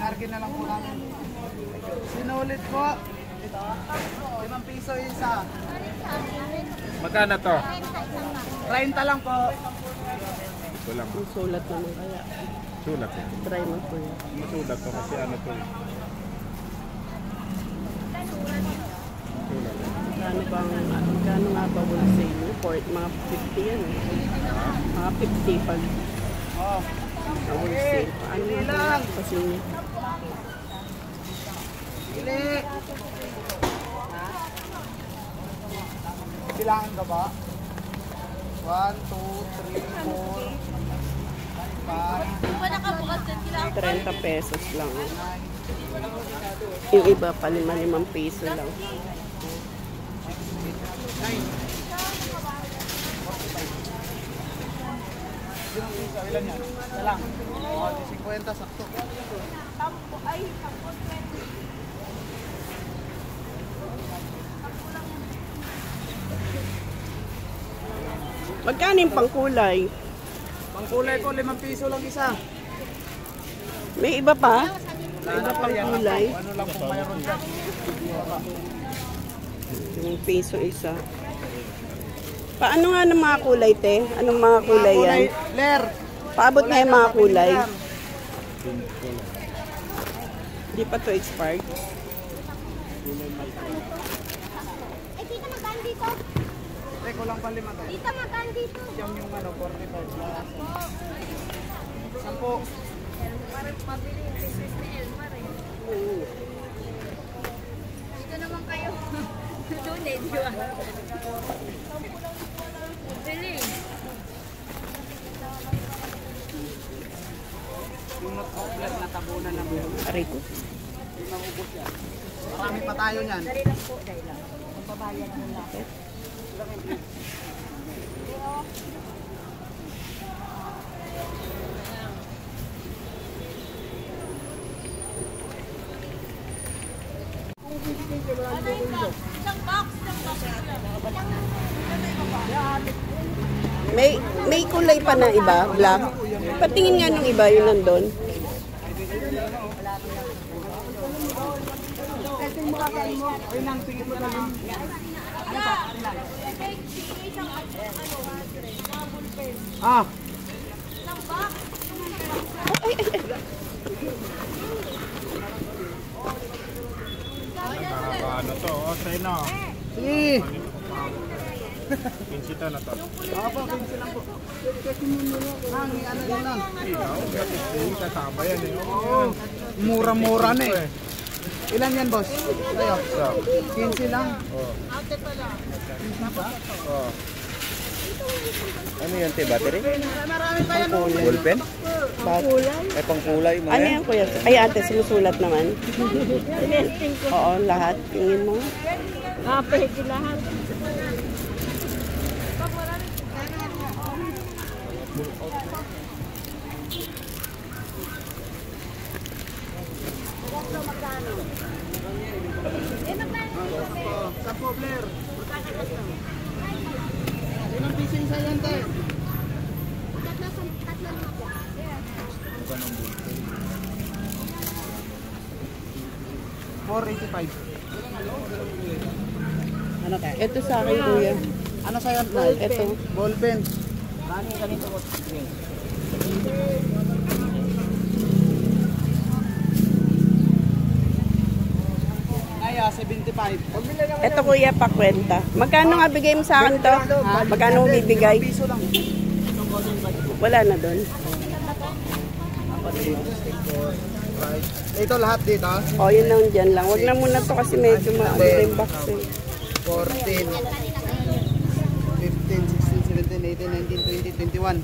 Pinarkin na lang po namin. Sinulit po. Ito. 5 piso isa. Magkano to? 30 lang po. Ito lang. Ang sulat naman kaya. Sulat eh. Try mo po yan. Masulat to kasi ano to eh. Sulat. Magkano nga ba wholesale mo? Mga 50 yan eh. Mga 50 pag wholesale. Paano nga ba kasi Pili. Bilangan ka ba? 1, 2, 3, 4, 5, 30 pesos lang. Yung iba pa 5 piso lang. Ilan yan? Isa lang. 50 sakto. Magkano yung pangkulay? Pangkulay po, 5 piso lang isa. May iba pa? May iba pang kulay? Ano lang po mayroon dyan? Yung piso isa. Paano nga ng mga kulay, te? Anong mga kulay yan? Ler. Paabot na yung mga kulay. Hindi pa to expired. Tita, magkaan dito? Teko lang pa 5 tayo. Tita, magkaan dito? Yung ano, 45 na. 10. Parang mabili yung business ni Elmar eh. Dito naman kayo. Doon eh, di ba? Mabili. Yung not-outlet na tabunan na mo. Aray ko. Yung naubos yan. Marami pa tayo niyan. Dali lang po, dali lang. Magbabayan ng lapit. May kulay pa na iba, black. Patingin nga nung iba, yun nandun. Ah! Ano to? O, sa'yo. Sige! Pinsita na to. Opo, 15 lang po. Ang ano yun lang. Ikaw, hindi kasama yan eh. Oo. Mura-mura na eh. Ilan yan, boss? Tayo. 15 lang. Oh. Oh. Ano yan, te? Battery? Marami pa yan. Ballpen? Kulay? Ay, pangkulay mo Ano yan? yan, kuya? Ay, ate, sinusulat naman. Oo, lahat. Tingin mo. Pwede lahat. Sa Pobler. Ilang piso yung sayan, te? Tatlo lang ako. $4.85. Ano tayo? Ito sa akin, kuya. Ano sayan? Ito. Ballpen. Ay, 75. Ito, kuya, pakwenta. Magkano nga bigay mo sa akin to? Magkano mo bibigay? Piso lang. Wala na doon. Ito lahat dito. O, yun lang dyan lang. Wag na muna to kasi medyo maano yung box eh. 14, 15, 16, 17, 18, 19, 20, 21.